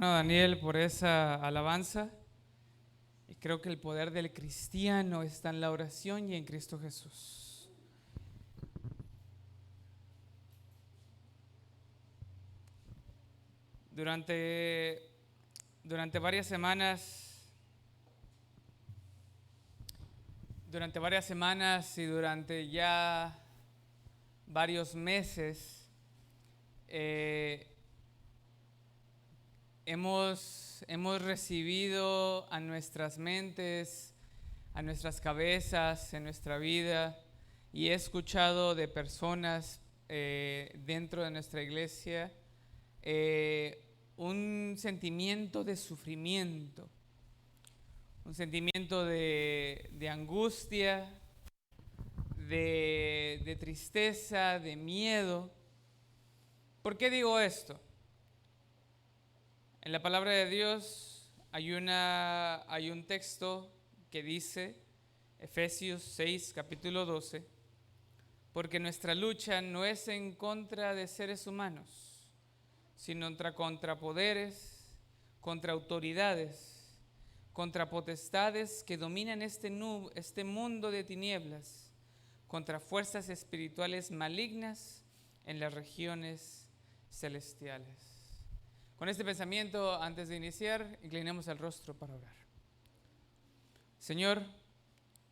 hermano Daniel por esa alabanza. Y creo que el poder del cristiano está en la oración y en Cristo Jesús. Durante varias semanas y durante ya varios meses hemos recibido a nuestras mentes, a nuestras cabezas, en nuestra vida, y he escuchado de personas dentro de nuestra iglesia un sentimiento de sufrimiento, un sentimiento de angustia, de tristeza, de miedo. ¿Por qué digo esto? En la palabra de Dios hay un texto que dice, Efesios 6, capítulo 12, porque nuestra lucha no es en contra de seres humanos, sino contra poderes, contra autoridades, contra potestades que dominan este mundo de tinieblas, contra fuerzas espirituales malignas en las regiones celestiales. Con este pensamiento, antes de iniciar, inclinemos el rostro para orar. Señor,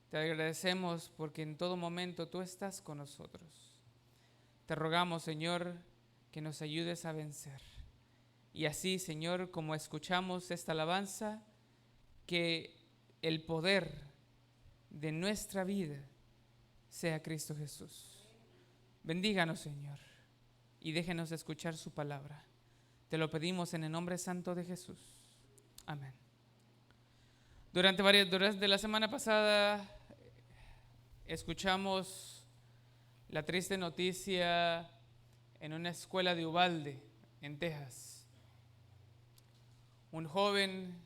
te agradecemos porque en todo momento tú estás con nosotros. Te rogamos, Señor, que nos ayudes a vencer. Y así, Señor, como escuchamos esta alabanza, que el poder de nuestra vida sea Cristo Jesús. Bendíganos, Señor, y déjenos escuchar su palabra. Te lo pedimos en el nombre santo de Jesús. Amén. Durante la semana pasada escuchamos la triste noticia en una escuela de Uvalde, en Texas. Un joven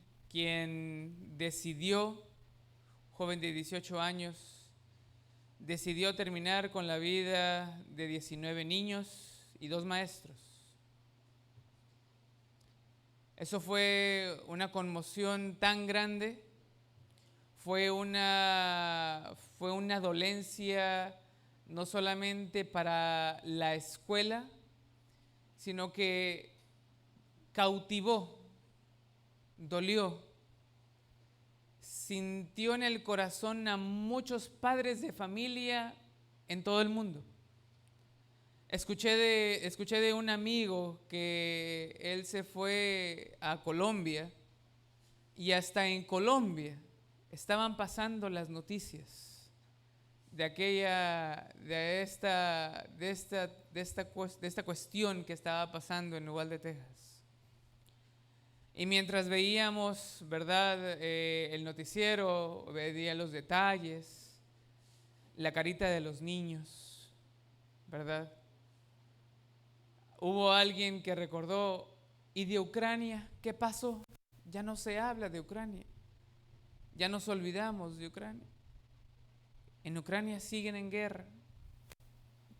joven de 18 años, decidió terminar con la vida de 19 niños y 2 maestros. Eso fue una conmoción tan grande, fue una dolencia no solamente para la escuela, sino que cautivó, dolió, sintió en el corazón a muchos padres de familia en todo el mundo. Escuché de un amigo que él se fue a Colombia y hasta en Colombia estaban pasando las noticias de esta cuestión que estaba pasando en Uvalde, Texas. Y mientras veíamos, ¿verdad?, el noticiero, veía los detalles, la carita de los niños, ¿verdad? Hubo alguien que recordó, ¿y de Ucrania qué pasó? Ya no se habla de Ucrania, ya nos olvidamos de Ucrania. En Ucrania siguen en guerra,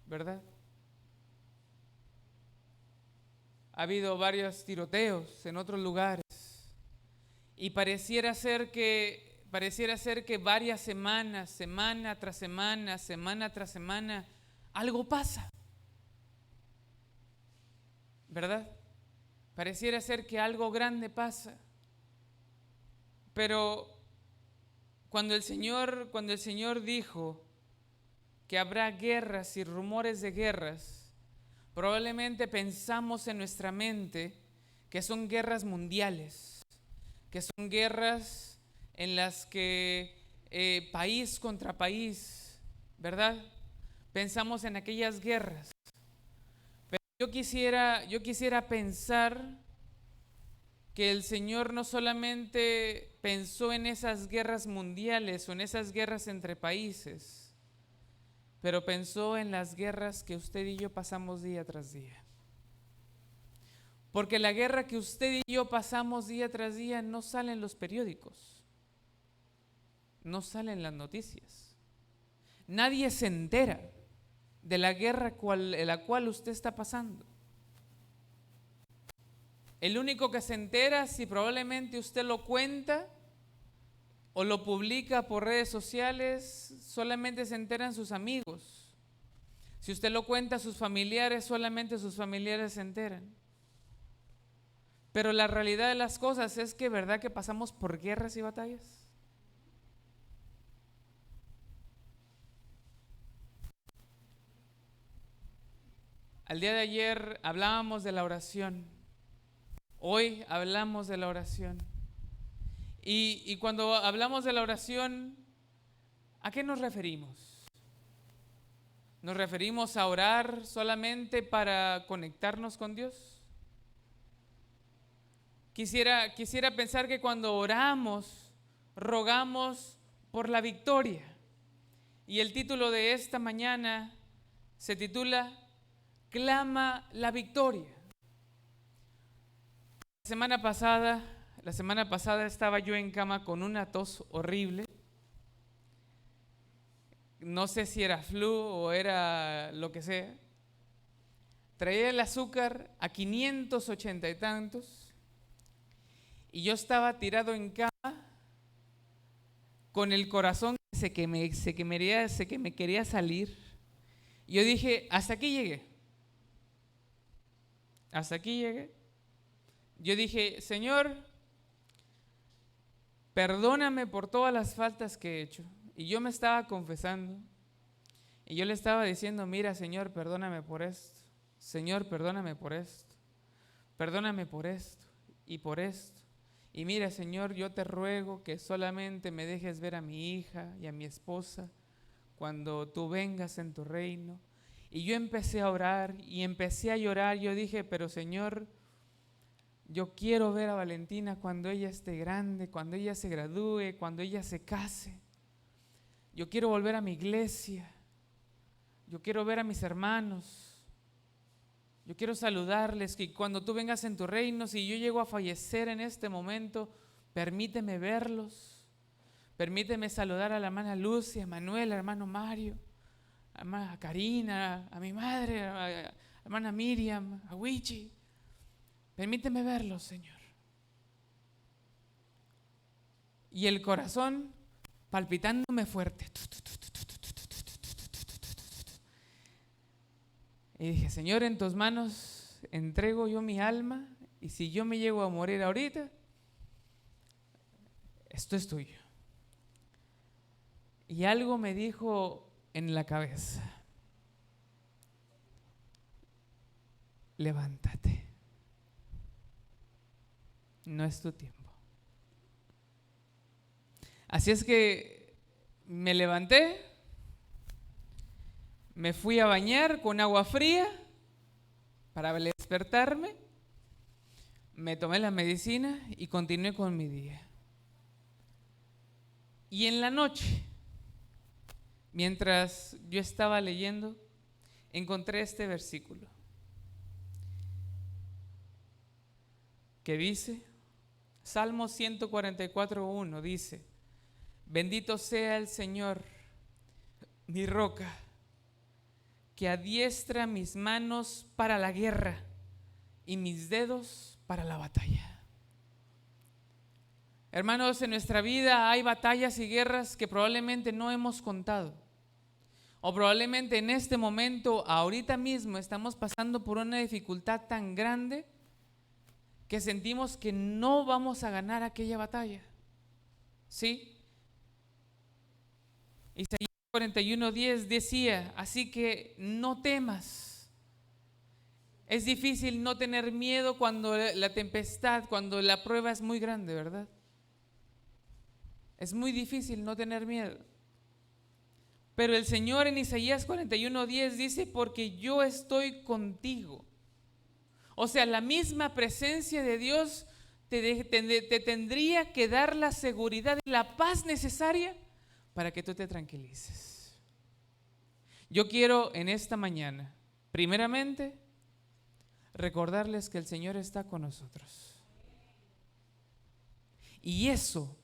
¿verdad? Ha habido varios tiroteos en otros lugares y pareciera ser que varias semanas, semana tras semana, algo pasa, ¿verdad? Pareciera ser que algo grande pasa. Pero cuando el Señor dijo que habrá guerras y rumores de guerras, probablemente pensamos en nuestra mente que son guerras mundiales, que son guerras en las que país contra país, ¿verdad? Pensamos en aquellas guerras. Pero yo quisiera pensar que el Señor no solamente pensó en esas guerras mundiales o en esas guerras entre países, pero pensó en las guerras que usted y yo pasamos día tras día. Porque la guerra que usted y yo pasamos día tras día no sale en los periódicos, no sale en las noticias. Nadie se entera de la guerra en la cual usted está pasando. El único que se entera, si probablemente usted lo cuenta o lo publica por redes sociales, solamente se enteran sus amigos. Si usted lo cuenta a sus familiares, solamente sus familiares se enteran. Pero la realidad de las cosas es que, ¿verdad que pasamos por guerras y batallas? Al día de ayer hablábamos de la oración. Hoy hablamos de la oración. Y cuando hablamos de la oración, ¿a qué nos referimos? ¿Nos referimos a orar solamente para conectarnos con Dios? Quisiera pensar que cuando oramos, rogamos por la victoria. Y el título de esta mañana se titula Clama la victoria. La semana pasada estaba yo en cama con una tos horrible. No sé si era flu o era lo que sea. Traía el azúcar a 580 y tantos. Y yo estaba tirado en cama con el corazón que me quería salir. Y yo dije, hasta aquí llegué. Hasta aquí llegué. Yo dije, Señor, perdóname por todas las faltas que he hecho. Y yo me estaba confesando. Y yo le estaba diciendo, mira, Señor, perdóname por esto. Señor, perdóname por esto. Perdóname por esto y por esto. Y mira, Señor, yo te ruego que solamente me dejes ver a mi hija y a mi esposa cuando tú vengas en tu reino. Y yo empecé a orar y empecé a llorar. Yo dije, pero Señor, yo quiero ver a Valentina cuando ella esté grande, cuando ella se gradúe, cuando ella se case. Yo quiero volver a mi iglesia. Yo quiero ver a mis hermanos. Yo quiero saludarles. Y cuando tú vengas en tu reino, si yo llego a fallecer en este momento, permíteme verlos. Permíteme saludar a la hermana Lucia, a Manuel, al hermano Mario, a la hermana Karina, a mi madre, a la hermana Miriam, a Wichi. Permíteme verlos, Señor. Y el corazón palpitándome fuerte. Y dije, Señor, en tus manos entrego yo mi alma, y si yo me llego a morir ahorita, esto es tuyo. Y algo me dijo en la cabeza, levántate, no es tu tiempo. Así es que me levanté, me fui a bañar con agua fría para despertarme, me tomé la medicina y continué con mi día. Y en la noche, mientras yo estaba leyendo, encontré este versículo que dice, Salmo 144:1 dice, bendito sea el Señor, mi roca, que adiestra mis manos para la guerra y mis dedos para la batalla. Hermanos, en nuestra vida hay batallas y guerras que probablemente no hemos contado. O probablemente en este momento, ahorita mismo, estamos pasando por una dificultad tan grande que sentimos que no vamos a ganar aquella batalla. ¿Sí? Isaías 41:10 decía, así que no temas. Es difícil no tener miedo cuando la tempestad, cuando la prueba es muy grande, ¿verdad? Es muy difícil no tener miedo. Pero el Señor en Isaías 41:10 dice, porque yo estoy contigo. O sea, la misma presencia de Dios te tendría que dar la seguridad y la paz necesaria para que tú te tranquilices. Yo quiero en esta mañana, primeramente, recordarles que el Señor está con nosotros. Y eso,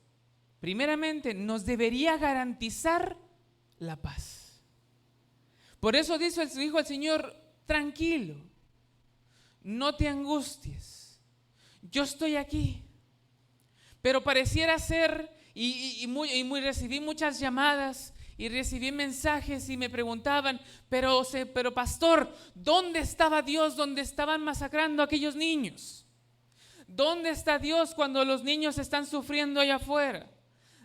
primeramente, nos debería garantizar la paz. Por eso dijo el Señor, tranquilo, no te angusties, yo estoy aquí. Pero pareciera ser, recibí muchas llamadas y recibí mensajes y me preguntaban, pero pastor, ¿dónde estaba Dios? ¿Dónde estaban masacrando a aquellos niños? ¿Dónde está Dios cuando los niños están sufriendo allá afuera?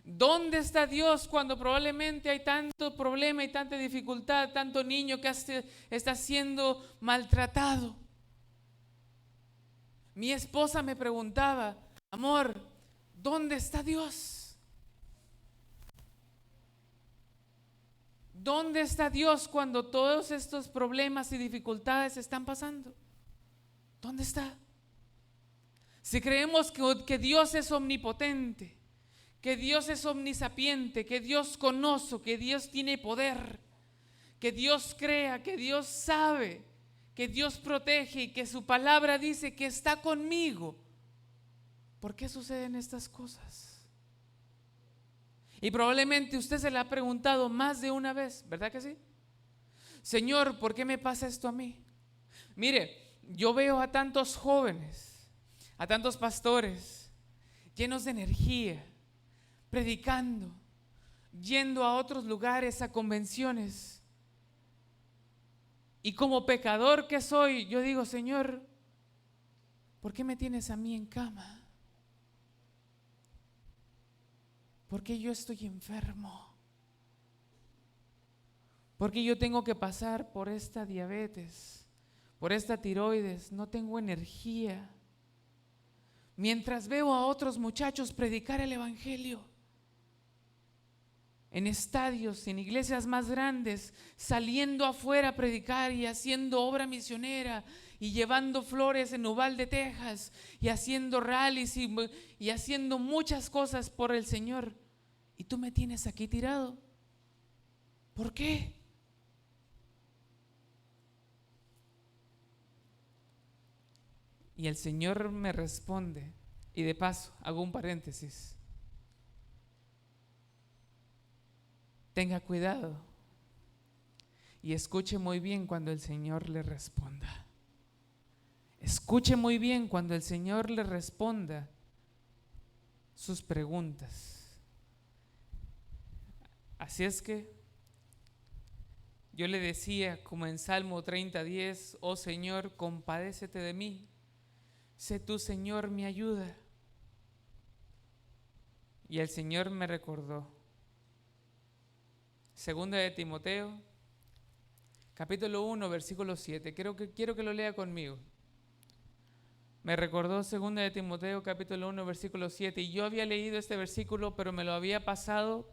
¿Dónde está Dios cuando probablemente hay tanto problema y tanta dificultad, tanto niño que está siendo maltratado? Mi esposa me preguntaba, amor, ¿dónde está Dios? ¿Dónde está Dios cuando todos estos problemas y dificultades están pasando? ¿Dónde está? Si creemos que Dios es omnipotente, que Dios es omnisapiente, que Dios conoce, que Dios tiene poder, que Dios crea, que Dios sabe, que Dios protege y que su palabra dice que está conmigo, ¿por qué suceden estas cosas? Y probablemente usted se le ha preguntado más de una vez, ¿verdad que sí? Señor, ¿por qué me pasa esto a mí? Mire, yo veo a tantos jóvenes, a tantos pastores llenos de energía, predicando, yendo a otros lugares, a convenciones. Y como pecador que soy, yo digo, Señor, ¿por qué me tienes a mí en cama? ¿Por qué yo estoy enfermo? ¿Por qué yo tengo que pasar por esta diabetes, por esta tiroides? No tengo energía. Mientras veo a otros muchachos predicar el evangelio en estadios, en iglesias más grandes, saliendo afuera a predicar y haciendo obra misionera y llevando flores en Uvalde, Texas, y haciendo rallies y haciendo muchas cosas por el Señor, y tú me tienes aquí tirado. ¿Por qué? Y el Señor me responde, y de paso hago un paréntesis: tenga cuidado y escuche muy bien cuando el Señor le responda. Escuche muy bien cuando el Señor le responda sus preguntas. Así es que yo le decía, como en Salmo 30:10, oh Señor, compadécete de mí, sé tú, Señor, mi ayuda. Y el Señor me recordó Segunda de Timoteo, capítulo 1, versículo 7. Quiero que lo lea conmigo. Me recordó Segunda de Timoteo, capítulo 1, versículo 7. Y yo había leído este versículo, pero me lo había pasado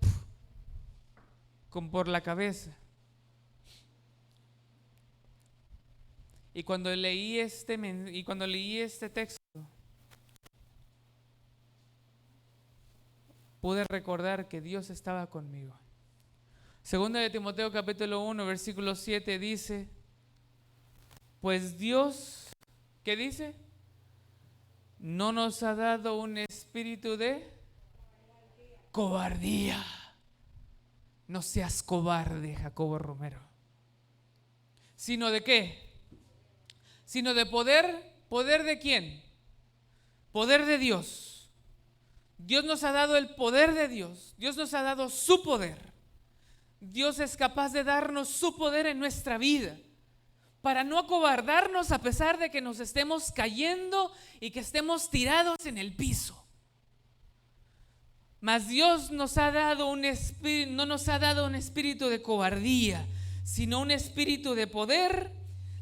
por la cabeza. Y cuando leí este texto, pude recordar que Dios estaba conmigo. Segunda de Timoteo capítulo 1, versículo 7 dice, pues Dios, ¿qué dice? No nos ha dado un espíritu de cobardía. No seas cobarde, Jacobo Romero. ¿Sino de qué? Sino de poder. ¿Poder de quién? Poder de Dios. Dios nos ha dado el poder de Dios. Dios nos ha dado su poder. Dios es capaz de darnos su poder en nuestra vida para no acobardarnos a pesar de que nos estemos cayendo y que estemos tirados en el piso. Mas Dios nos ha dado no nos ha dado un espíritu de cobardía, sino un espíritu de poder,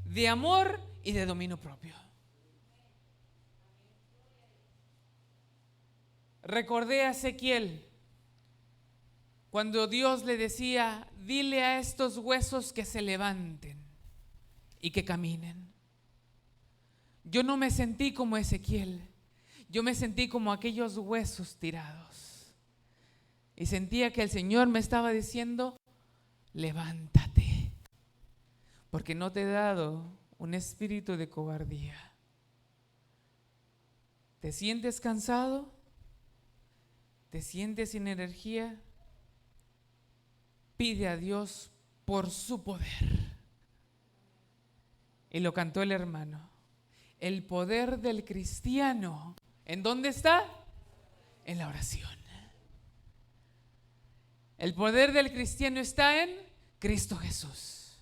de amor y de dominio propio. Recordé a Ezequiel cuando Dios le decía, dile a estos huesos que se levanten y que caminen. Yo no me sentí como Ezequiel, yo me sentí como aquellos huesos tirados. Y sentía que el Señor me estaba diciendo, levántate, porque no te he dado un espíritu de cobardía. ¿Te sientes cansado? ¿Te sientes sin energía? Pide a Dios por su poder. Y lo cantó el hermano. El poder del cristiano, ¿en dónde está? En la oración. El poder del cristiano está en Cristo Jesús.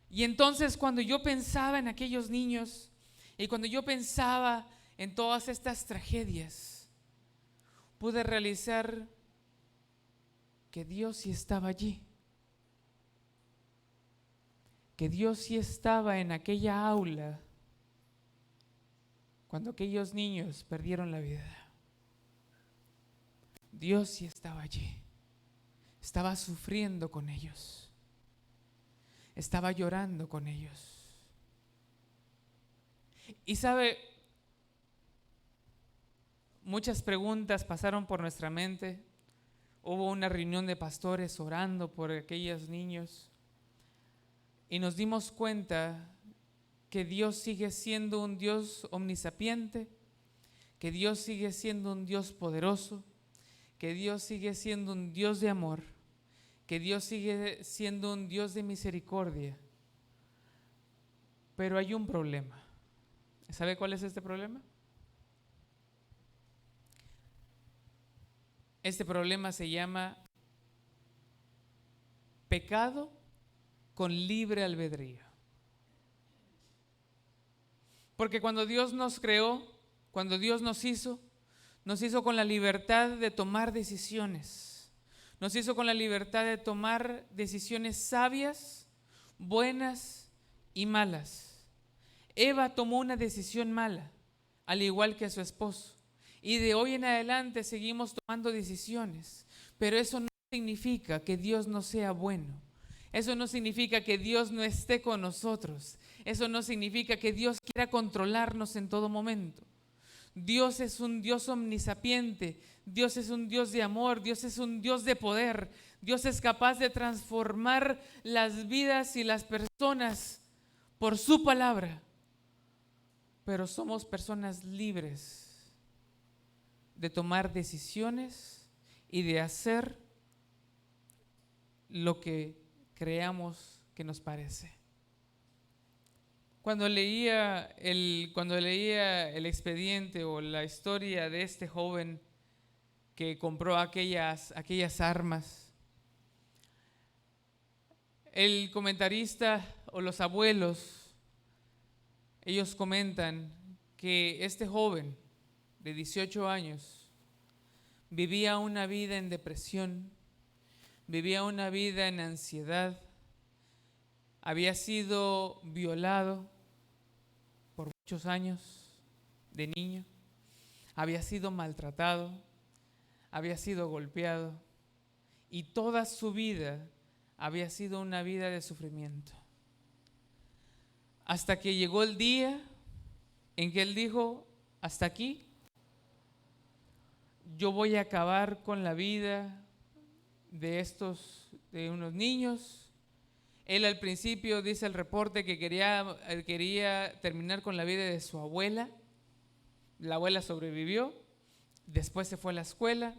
Y entonces cuando yo pensaba en aquellos niños y cuando yo pensaba en todas estas tragedias, pude realizar que Dios sí estaba allí. Que Dios sí estaba en aquella aula cuando aquellos niños perdieron la vida. Dios sí estaba allí. Estaba sufriendo con ellos. Estaba llorando con ellos. Y sabe, muchas preguntas pasaron por nuestra mente. Hubo una reunión de pastores orando por aquellos niños. Y nos dimos cuenta que Dios sigue siendo un Dios omnisapiente, que Dios sigue siendo un Dios poderoso, que Dios sigue siendo un Dios de amor, que Dios sigue siendo un Dios de misericordia. Pero hay un problema. ¿Sabe cuál es este problema? Este problema se llama pecado con libre albedrío. Porque cuando Dios nos creó, cuando Dios nos hizo con la libertad de tomar decisiones. Nos hizo con la libertad de tomar decisiones sabias, buenas y malas. Eva tomó una decisión mala, al igual que su esposo. Y de hoy en adelante seguimos tomando decisiones. Pero eso no significa que Dios no sea bueno. Eso no significa que Dios no esté con nosotros. Eso no significa que Dios quiera controlarnos en todo momento. Dios es un Dios omnisapiente. Dios es un Dios de amor. Dios es un Dios de poder. Dios es capaz de transformar las vidas y las personas por su palabra. Pero somos personas libres de tomar decisiones y de hacer lo que creamos que nos parece. Cuando leía el expediente o la historia de este joven que compró aquellas armas, el comentarista o los abuelos, ellos comentan que este joven de 18 años vivía una vida en depresión, vivía una vida en ansiedad, había sido violado por muchos años de niño, había sido maltratado, había sido golpeado y toda su vida había sido una vida de sufrimiento. Hasta que llegó el día en que él dijo: hasta aquí, yo voy a acabar con la vida de unos niños. Él al principio dice el reporte que quería terminar con la vida de su abuela. La abuela sobrevivió, después se fue a la escuela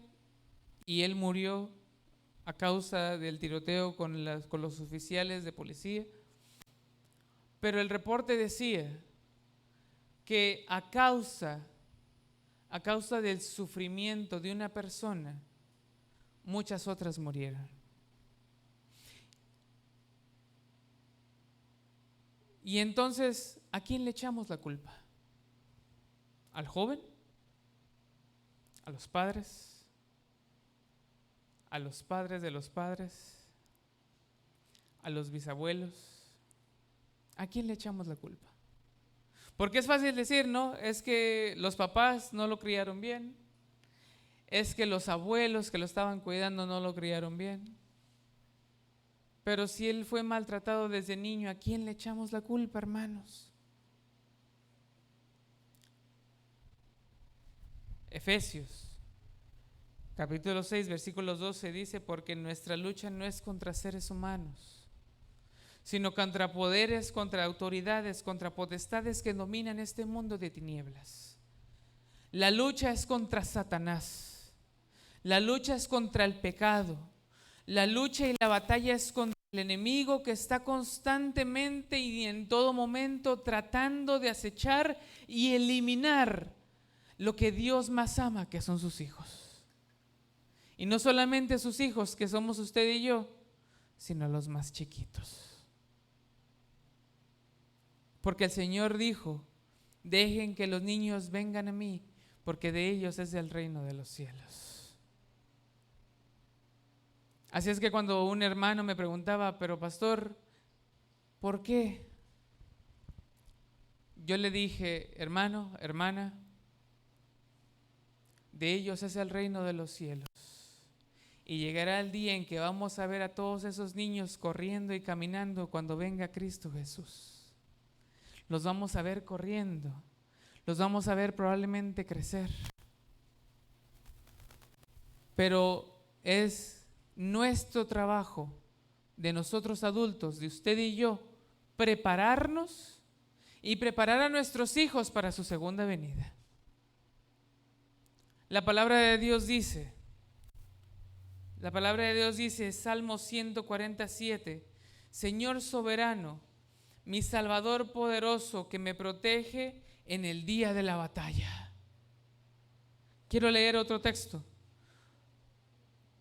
y él murió a causa del tiroteo con los oficiales de policía. Pero el reporte decía que a causa del sufrimiento de una persona, muchas otras murieron. Y entonces, ¿a quién le echamos la culpa? ¿Al joven? ¿A los padres? ¿A los padres de los padres? ¿A los bisabuelos? ¿A quién le echamos la culpa? Porque es fácil decir, ¿no? Es que los papás no lo criaron bien. Es que los abuelos que lo estaban cuidando no lo criaron bien. Pero si él fue maltratado desde niño, ¿a quién le echamos la culpa, hermanos? Efesios, capítulo 6, versículos 12 dice: porque nuestra lucha no es contra seres humanos, sino contra poderes, contra autoridades, contra potestades que dominan este mundo de tinieblas. La lucha es contra Satanás. La lucha es contra el pecado. La lucha y la batalla es contra El enemigo que está constantemente y en todo momento tratando de acechar y eliminar lo que Dios más ama, que son sus hijos. Y no solamente sus hijos, que somos usted y yo, sino los más chiquitos. Porque el Señor dijo: dejen que los niños vengan a mí, porque de ellos es el reino de los cielos. Así es que cuando un hermano me preguntaba: pero pastor, ¿por qué? Yo le dije: hermano, hermana, de ellos es el reino de los cielos. Y llegará el día en que vamos a ver a todos esos niños corriendo y caminando cuando venga Cristo Jesús. Los vamos a ver corriendo, los vamos a ver probablemente crecer. Pero es nuestro trabajo, de nosotros adultos, de usted y yo, prepararnos y preparar a nuestros hijos para su segunda venida. La palabra de Dios dice, Salmo 147, Señor soberano, mi Salvador poderoso, que me protege en el día de la batalla. Quiero leer otro texto.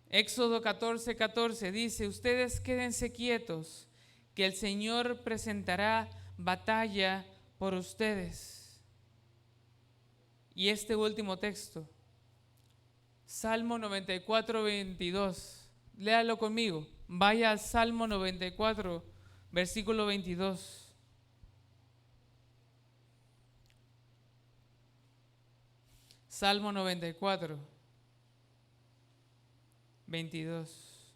Éxodo 14:14 dice: ustedes quédense quietos, que el Señor presentará batalla por ustedes. Y este último texto, Salmo 94:22, léalo conmigo. Vaya al Salmo 94, versículo 22. Salmo 94, 22.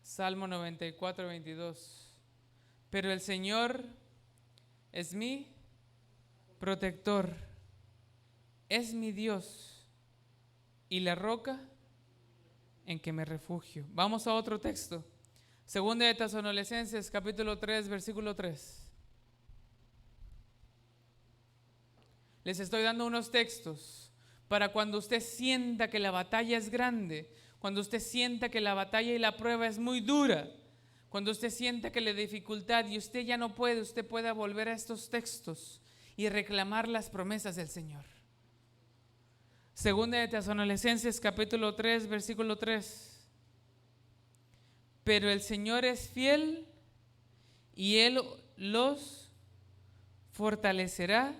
Salmo 94, 22. Pero el Señor es mi protector, es mi Dios y la roca en que me refugio. Vamos a otro texto. Segunda de Tesalonicenses, capítulo 3, versículo 3. Les estoy dando unos textos para cuando usted sienta que la batalla es grande, cuando usted sienta que la batalla y la prueba es muy dura, cuando usted sienta que la dificultad y usted ya no puede, usted pueda volver a estos textos y reclamar las promesas del Señor. Segunda de Tesalonicenses, capítulo 3, versículo 3. Pero el Señor es fiel y Él los fortalecerá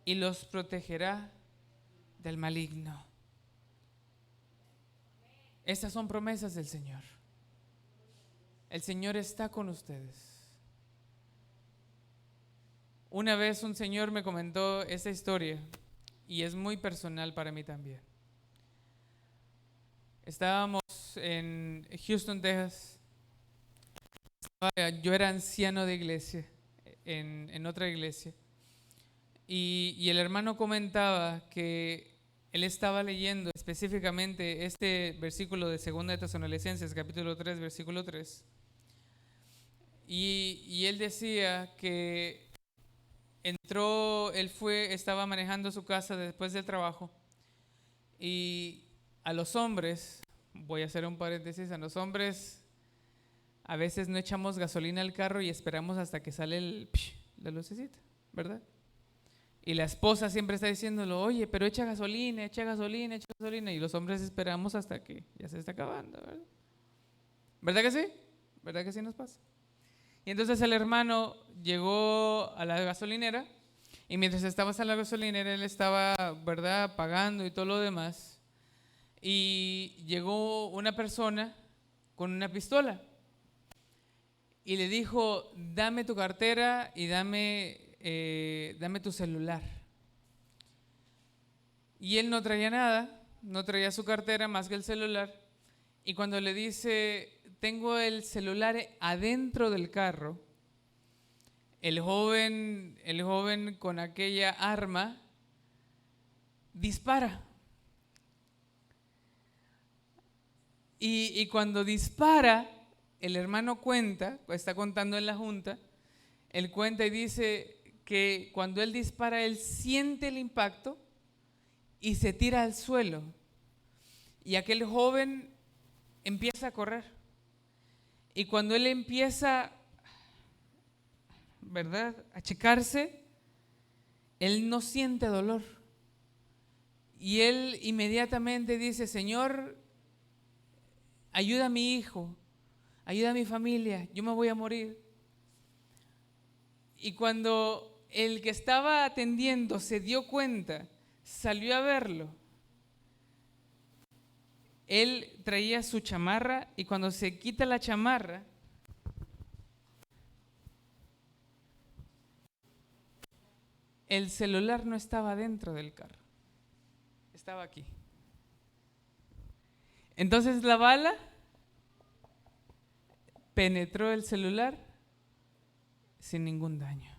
y los protegerá del maligno. Estas son promesas del Señor. El Señor está con ustedes. Una vez un señor me comentó esta historia y es muy personal para mí también. Estábamos en Houston, Texas. Yo era anciano de iglesia, en otra iglesia. Y el hermano comentaba que él estaba leyendo específicamente este versículo de 2 de Tesalonicenses, capítulo 3, versículo 3. Y él decía que estaba manejando su casa después del trabajo y a los hombres, voy a hacer un paréntesis, a los hombres a veces no echamos gasolina al carro y esperamos hasta que sale la lucecita, ¿verdad? Y la esposa siempre está diciéndolo: oye, pero echa gasolina, echa gasolina, echa gasolina. Y los hombres esperamos hasta que ya se está acabando, ¿verdad? ¿Verdad que sí? ¿Verdad que sí nos pasa? Y entonces el hermano llegó a la gasolinera y mientras estaba en la gasolinera él estaba, ¿verdad?, pagando y todo lo demás. Y llegó una persona con una pistola y le dijo: dame tu cartera y dame tu celular. Y él no traía nada, no traía su cartera más que el celular. Y cuando le dice: tengo el celular adentro del carro, el joven con aquella arma dispara. Y cuando dispara, el hermano está contando en la junta, él cuenta y dice que cuando él dispara, él siente el impacto y se tira al suelo. Y aquel joven empieza a correr. Y cuando él empieza, ¿verdad?, a checarse, él no siente dolor. Y él inmediatamente dice: Señor, ayuda a mi hijo, ayuda a mi familia, yo me voy a morir. Y cuando el que estaba atendiendo se dio cuenta, salió a verlo. Él traía su chamarra y cuando se quita la chamarra, el celular no estaba dentro del carro, estaba aquí. Entonces la bala penetró el celular sin ningún daño.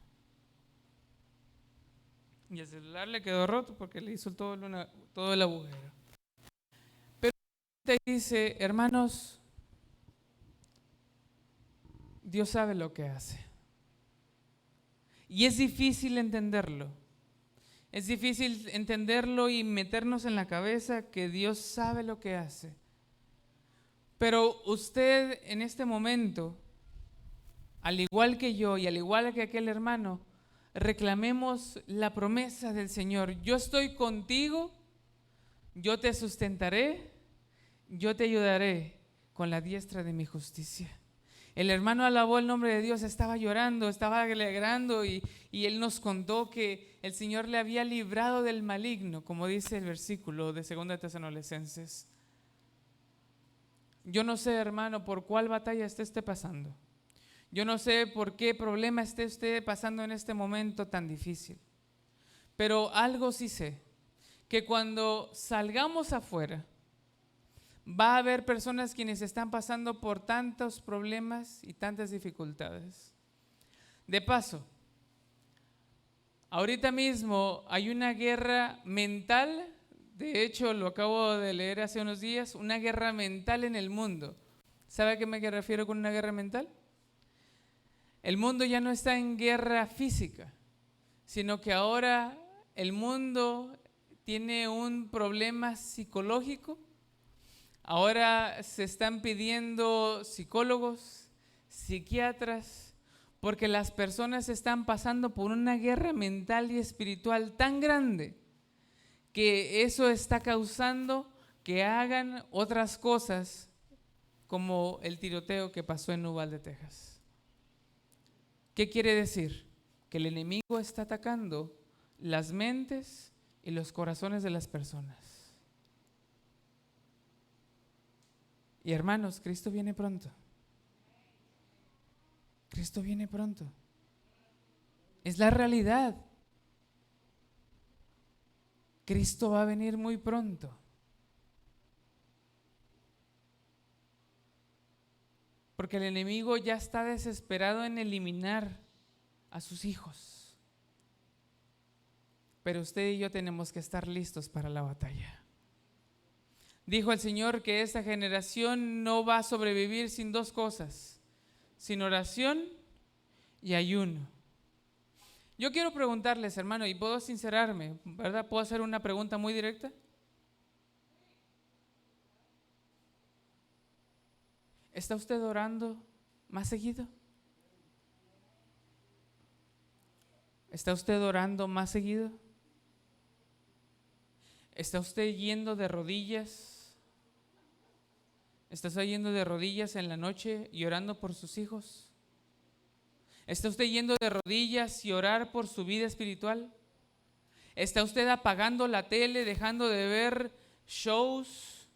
Y el celular le quedó roto porque le hizo todo el agujero. Pero te dice: hermanos, Dios sabe lo que hace. Y es difícil entenderlo. Es difícil entenderlo y meternos en la cabeza que Dios sabe lo que hace. Pero usted en este momento, al igual que yo y al igual que aquel hermano, reclamemos la promesa del Señor: yo estoy contigo, yo te sustentaré, yo te ayudaré con la diestra de mi justicia. El hermano alabó el nombre de Dios, estaba llorando, estaba alegrando y él nos contó que el Señor le había librado del maligno, como dice el versículo de 2 Tesalonicenses. Yo no sé, hermano, por cuál batalla esté pasando. Yo no sé por qué problema esté usted pasando en este momento tan difícil. Pero algo sí sé, que cuando salgamos afuera, va a haber personas quienes están pasando por tantos problemas y tantas dificultades. De paso, ahorita mismo hay una guerra mental, de hecho lo acabo de leer hace unos días, una guerra mental en el mundo. ¿Sabe a qué me refiero con una guerra mental? El mundo ya no está en guerra física, sino que ahora el mundo tiene un problema psicológico. Ahora se están pidiendo psicólogos, psiquiatras, porque las personas están pasando por una guerra mental y espiritual tan grande que eso está causando que hagan otras cosas, como el tiroteo que pasó en Uvalde, Texas. ¿Qué quiere decir? Que el enemigo está atacando las mentes y los corazones de las personas. Y hermanos, Cristo viene pronto. Cristo viene pronto. Es la realidad. Cristo va a venir muy pronto. Porque el enemigo ya está desesperado en eliminar a sus hijos. Pero usted y yo tenemos que estar listos para la batalla. Dijo el Señor que esta generación no va a sobrevivir sin dos cosas: sin oración y ayuno. Yo quiero preguntarles, hermano, y puedo sincerarme, ¿verdad? ¿Puedo hacer una pregunta muy directa? ¿Está usted orando más seguido? ¿Está usted orando más seguido? ¿Está usted yendo de rodillas? ¿Está usted yendo de rodillas en la noche y orando por sus hijos? ¿Está usted yendo de rodillas y orar por su vida espiritual? ¿Está usted apagando la tele, dejando de ver shows,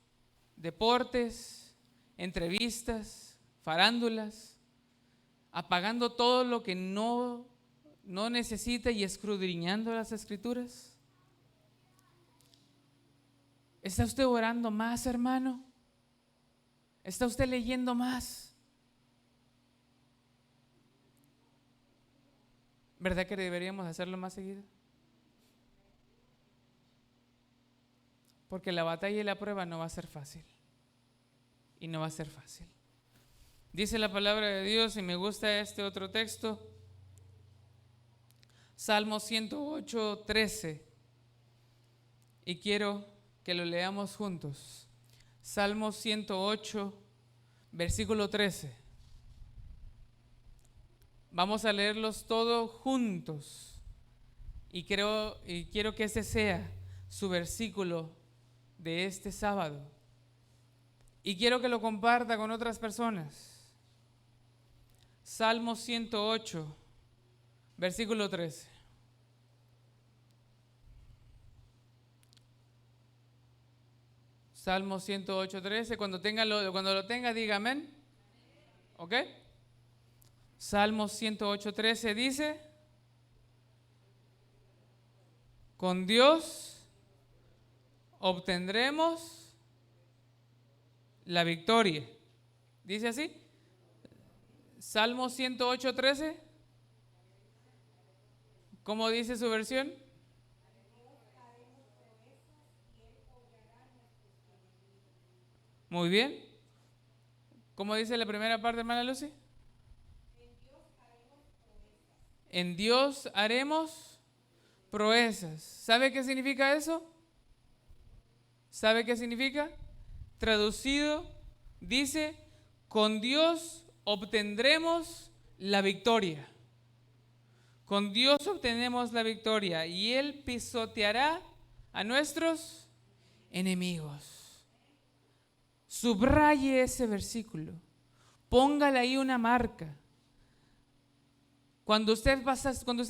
deportes, entrevistas, farándulas, apagando todo lo que no necesita y escudriñando las Escrituras? ¿Está usted orando más, hermano? ¿Está usted leyendo más? ¿Verdad que deberíamos hacerlo más seguido? Porque la batalla y la prueba no va a ser fácil. Y no va a ser fácil. Dice la palabra de Dios, y me gusta este otro texto, Salmo 108, 13. y quiero que lo leamos juntos. Salmo 108, versículo 13. Vamos a leerlos todos juntos y quiero que ese sea su versículo de este sábado. Y quiero que lo comparta con otras personas. Salmo 108, versículo 13. Salmo 108, 13. Cuando lo tenga, diga amén. ¿Ok? Salmo 108, 13 dice: con Dios obtendremos la victoria. ¿Dice así? Salmo 108, 13. ¿Cómo dice su versión? Muy bien. ¿Cómo dice la primera parte, hermana Lucy? En Dios haremos proezas. ¿Sabe qué significa eso? ¿Sabe qué significa? Traducido, dice: con Dios obtendremos la victoria. Con Dios obtenemos la victoria y Él pisoteará a nuestros enemigos. Subraye ese versículo. Póngale ahí una marca. Cuando usted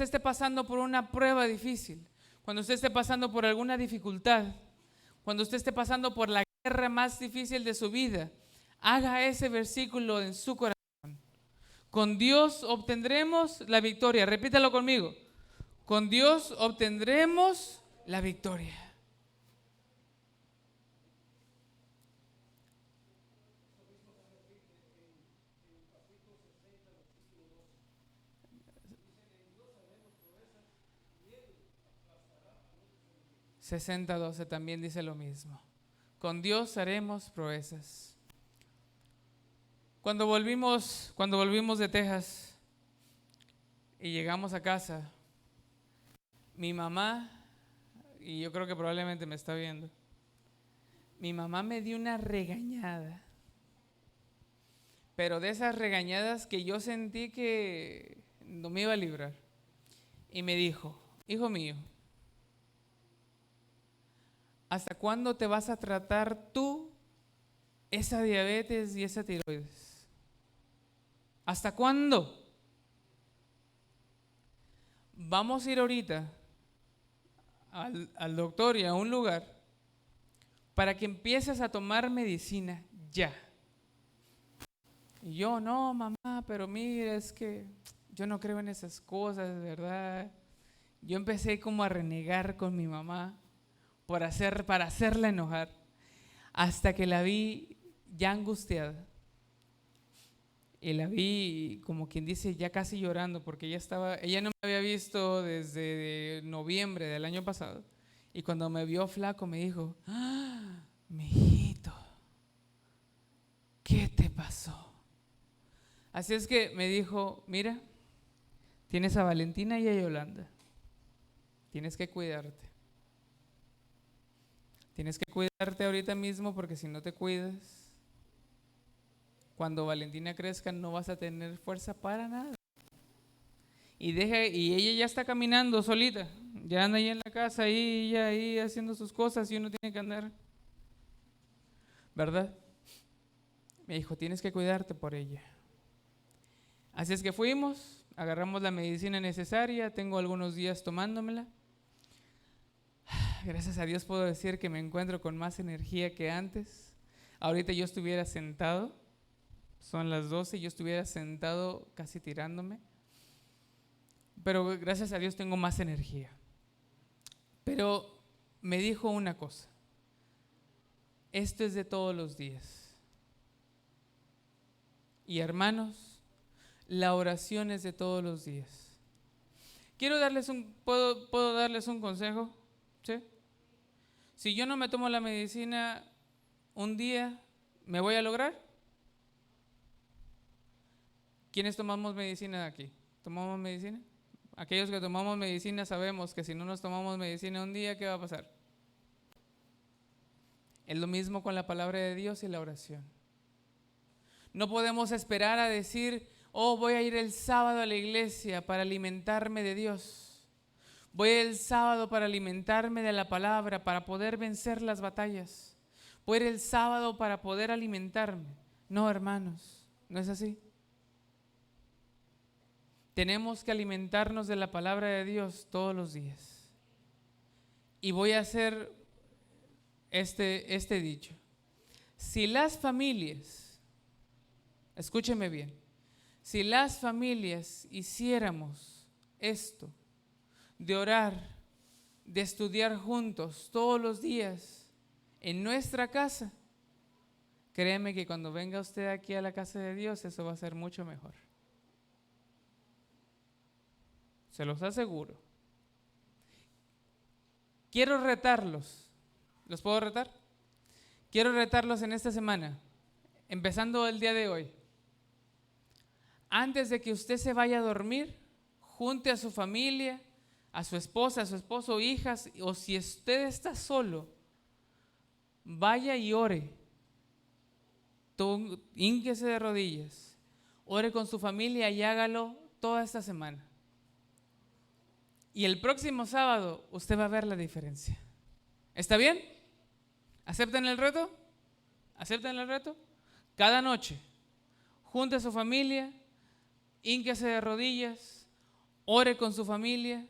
esté pasando por una prueba difícil, cuando usted esté pasando por alguna dificultad, cuando usted esté pasando por la guerra más difícil de su vida, haga ese versículo en su corazón. Con Dios obtendremos la victoria. Repítalo conmigo. Con Dios obtendremos la victoria. Sesenta 12 también dice lo mismo. Con Dios haremos proezas. Cuando volvimos de Texas y llegamos a casa, mi mamá, y yo creo que probablemente me está viendo, mi mamá me dio una regañada, pero de esas regañadas que yo sentí que no me iba a librar. Y me dijo: hijo mío, ¿hasta cuándo te vas a tratar tú esa diabetes y esa tiroides? ¿Hasta cuándo? Vamos a ir ahorita al doctor y a un lugar para que empieces a tomar medicina ya. Y yo: no, mamá, pero mira, es que yo no creo en esas cosas, ¿verdad? Yo empecé como a renegar con mi mamá para hacerla enojar, hasta que la vi ya angustiada. Y la vi, como quien dice, ya casi llorando, porque ella no me había visto desde noviembre del año pasado. Y cuando me vio flaco me dijo: ¡ah, mijito! ¿Qué te pasó? Así es que me dijo: mira, tienes a Valentina y a Yolanda. Tienes que cuidarte. Tienes que cuidarte ahorita mismo, porque si no te cuidas, cuando Valentina crezca no vas a tener fuerza para nada. Y ella ya está caminando solita, ya anda ahí en la casa, ahí haciendo sus cosas, y uno tiene que andar, ¿verdad? Me dijo: tienes que cuidarte por ella. Así es que fuimos, agarramos la medicina necesaria, tengo algunos días tomándomela. Gracias a Dios puedo decir que me encuentro con más energía que antes. Ahorita yo estuviera sentado, son las 12, yo estuviera sentado casi tirándome. Pero gracias a Dios tengo más energía. Pero me dijo una cosa: esto es de todos los días. Y hermanos, la oración es de todos los días. ¿Puedo darles un consejo? ¿Sí? Si yo no me tomo la medicina un día, ¿me voy a lograr? ¿Quiénes tomamos medicina aquí? ¿Tomamos medicina? Aquellos que tomamos medicina sabemos que si no nos tomamos medicina un día, ¿qué va a pasar? Es lo mismo con la palabra de Dios y la oración. No podemos esperar a decir, oh, voy a ir el sábado a la iglesia para alimentarme de Dios. Voy el sábado para alimentarme de la palabra, para poder vencer las batallas. Voy el sábado para poder alimentarme. No, hermanos, no es así. Tenemos que alimentarnos de la palabra de Dios todos los días. Y voy a hacer este dicho. Si las familias, escúcheme bien, si las familias hiciéramos esto, de orar, de estudiar juntos todos los días en nuestra casa, créeme que cuando venga usted aquí a la casa de Dios, eso va a ser mucho mejor. Se los aseguro. Quiero retarlos. ¿Los puedo retar? Quiero retarlos en esta semana, empezando el día de hoy. Antes de que usted se vaya a dormir, junte a su familia, a su esposa, a su esposo, hijas, o si usted está solo, vaya y ore. Hínquese de rodillas, ore con su familia y hágalo toda esta semana. Y el próximo sábado usted va a ver la diferencia. ¿Está bien? ¿Aceptan el reto? ¿Aceptan el reto? Cada noche, junte a su familia, hínquese de rodillas, ore con su familia,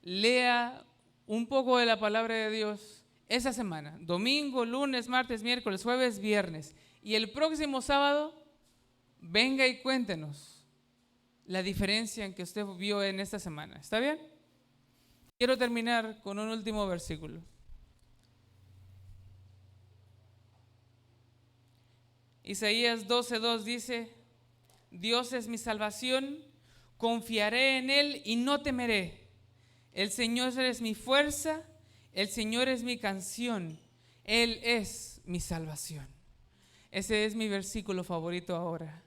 lea un poco de la palabra de Dios esa semana, domingo, lunes, martes, miércoles, jueves, viernes. Y el próximo sábado, venga y cuéntenos la diferencia en que usted vio en esta semana. ¿Está bien? Quiero terminar con un último versículo. Isaías 12:2 dice, Dios es mi salvación, confiaré en Él y no temeré. El Señor es mi fuerza, el Señor es mi canción, Él es mi salvación. Ese es mi versículo favorito ahora,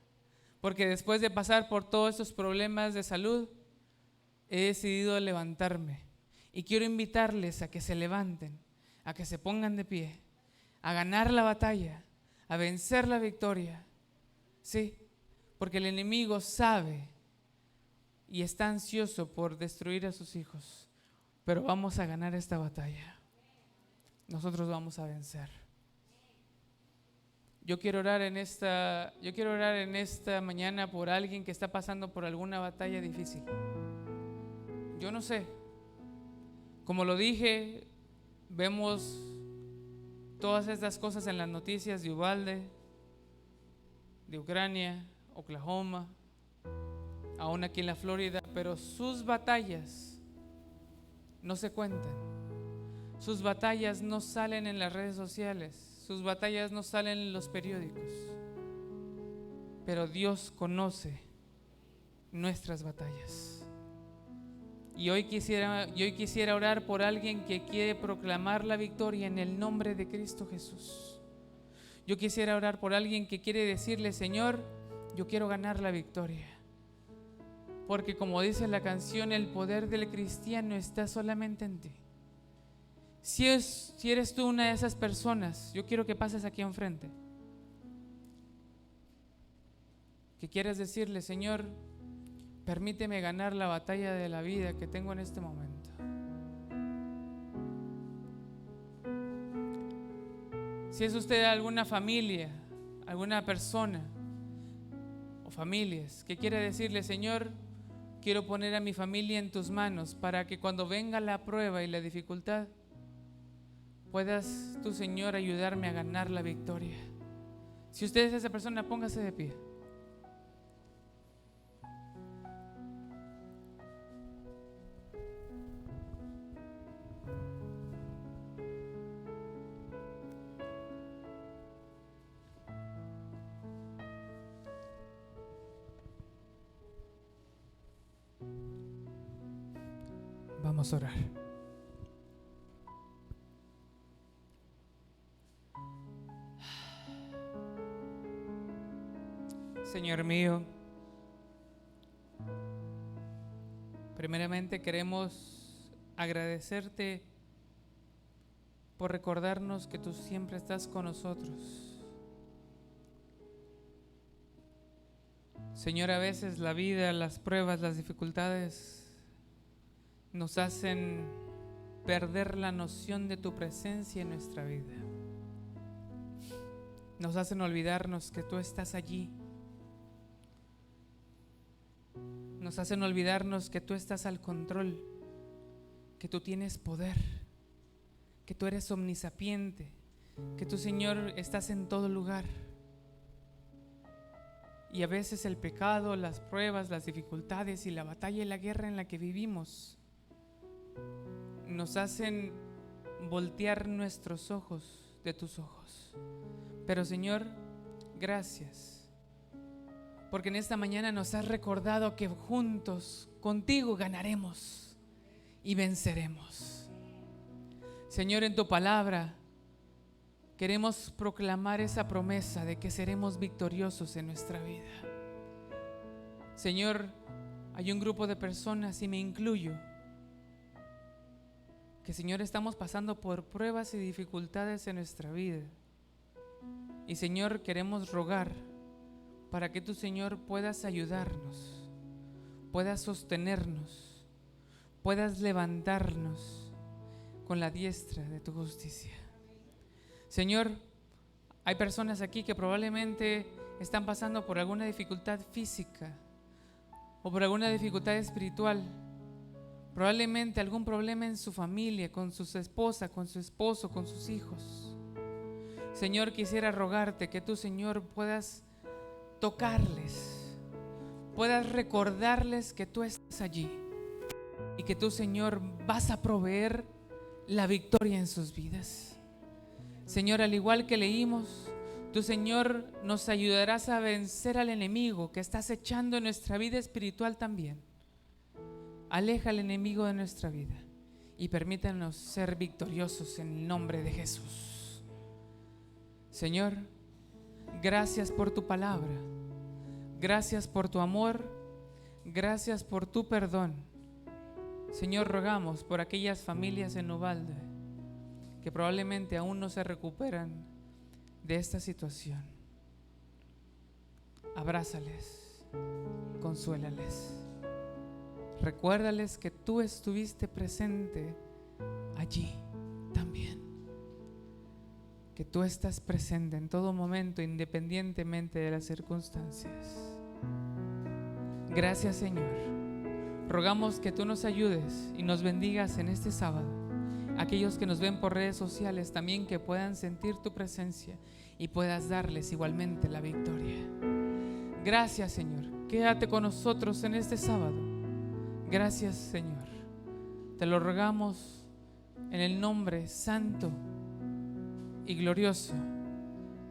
porque después de pasar por todos estos problemas de salud, he decidido levantarme y quiero invitarles a que se levanten, a que se pongan de pie, a ganar la batalla, a vencer la victoria. Sí, porque el enemigo sabe y está ansioso por destruir a sus hijos, pero vamos a ganar esta batalla. Nosotros vamos a vencer. Yo quiero orar en esta mañana por alguien que está pasando por alguna batalla difícil. Yo no sé. Como lo dije, vemos todas estas cosas en las noticias de Uvalde, de Ucrania, Oklahoma, aún aquí en la Florida, pero sus batallas no se cuentan. Sus batallas no salen en las redes sociales. Sus batallas no salen en los periódicos, pero Dios conoce nuestras batallas. Y hoy quisiera orar por alguien que quiere proclamar la victoria en el nombre de Cristo Jesús. Yo quisiera orar por alguien que quiere decirle, Señor, yo quiero ganar la victoria. Porque como dice la canción, el poder del cristiano está solamente en ti. Si eres tú una de esas personas, yo quiero que pases aquí enfrente. Que quieras decirle, Señor, permíteme ganar la batalla de la vida que tengo en este momento. Si es usted alguna familia, alguna persona o familias que quiere decirle, Señor, quiero poner a mi familia en tus manos para que cuando venga la prueba y la dificultad, puedas tú, Señor, ayudarme a ganar la victoria. Si usted es esa persona, póngase de pie. Vamos a orar. Señor mío, primeramente queremos agradecerte por recordarnos que tú siempre estás con nosotros. Señor, a veces la vida, las pruebas, las dificultades nos hacen perder la noción de tu presencia en nuestra vida. Nos hacen olvidarnos que tú estás allí. Nos hacen olvidarnos que tú estás al control, que tú tienes poder, que tú eres omnisapiente, que tú, Señor, estás en todo lugar. Y a veces el pecado, las pruebas, las dificultades y la batalla y la guerra en la que vivimos nos hacen voltear nuestros ojos de tus ojos. Pero, Señor, gracias, porque en esta mañana nos has recordado que juntos contigo ganaremos y venceremos. Señor, en tu palabra queremos proclamar esa promesa de que seremos victoriosos en nuestra vida. Señor, hay un grupo de personas, y me incluyo, que, Señor, estamos pasando por pruebas y dificultades en nuestra vida. Y, Señor, queremos rogar para que tú, Señor, puedas ayudarnos, puedas sostenernos, puedas levantarnos con la diestra de tu justicia. Señor, hay personas aquí que probablemente están pasando por alguna dificultad física o por alguna dificultad espiritual, probablemente algún problema en su familia, con su esposa, con su esposo, con sus hijos. Señor, quisiera rogarte que tú, Señor, puedas tocarles, puedas recordarles que tú estás allí y que tú, Señor, vas a proveer la victoria en sus vidas. Señor, al igual que leímos, tú, Señor, nos ayudarás a vencer al enemigo que está acechando en nuestra vida espiritual también. Aleja al enemigo de nuestra vida y permítanos ser victoriosos en el nombre de Jesús. Señor, gracias por tu palabra, gracias por tu amor, gracias por tu perdón. Señor, rogamos por aquellas familias en Uvalde que probablemente aún no se recuperan de esta situación. Abrázales, consuélales, recuérdales que tú estuviste presente allí también, que tú estás presente en todo momento, independientemente de las circunstancias. Gracias, Señor. Rogamos que tú nos ayudes y nos bendigas en este sábado. Aquellos que nos ven por redes sociales también, que puedan sentir tu presencia y puedas darles igualmente la victoria. Gracias, Señor. Quédate con nosotros en este sábado. Gracias, Señor. Te lo rogamos en el nombre santo y glorioso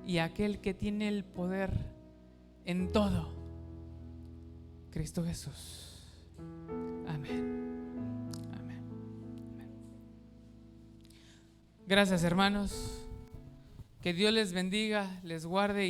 y aquel que tiene el poder en todo, Cristo Jesús. Amén. Gracias, hermanos. Que Dios les bendiga, les guarde.